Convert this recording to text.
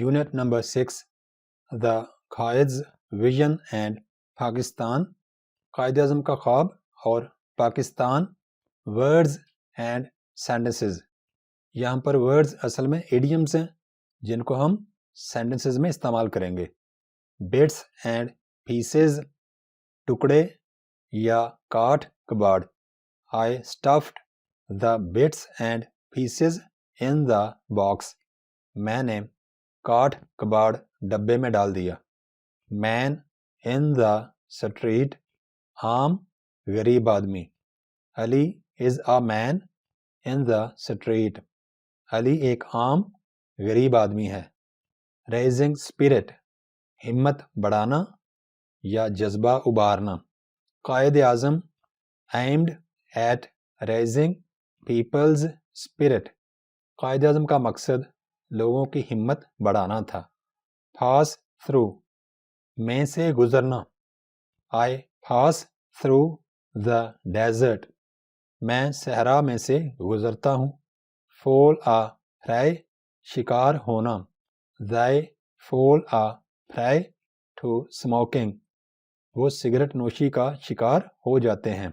Unit number 6 دا Quaid's vision and Pakistan, Quaid Azam کا خواب اور پاکستان، ورڈز اینڈ سینٹنسز۔ یہاں پر ورڈز اصل میں ایڈیمز ہیں جن کو ہم سینٹنسز میں استعمال کریں گے۔ بٹس اینڈ پیسز، ٹکڑے یا کاٹ کباڑ۔ I stuffed the bits and pieces in the box۔ میں نے کاٹ کباڑ ڈبے میں ڈال دیا۔ Man in the street، عام غریب آدمی۔ علی is a man in the street۔ علی ایک عام غریب آدمی ہے۔ Raising spirit، ہمت بڑھانا یا جذبہ ابھارنا۔ Quaid Azam aimed at raising people's spirit۔ قائد اعظم کا مقصد لوگوں کی ہمت بڑھانا تھا۔ pass through، میں سے گزرنا۔ I pass through the desert۔ میں صحرا میں سے گزرتا ہوں۔ fall a prey، شکار ہونا۔ They fall a prey to smoking۔ وہ سگریٹ نوشی کا شکار ہو جاتے ہیں۔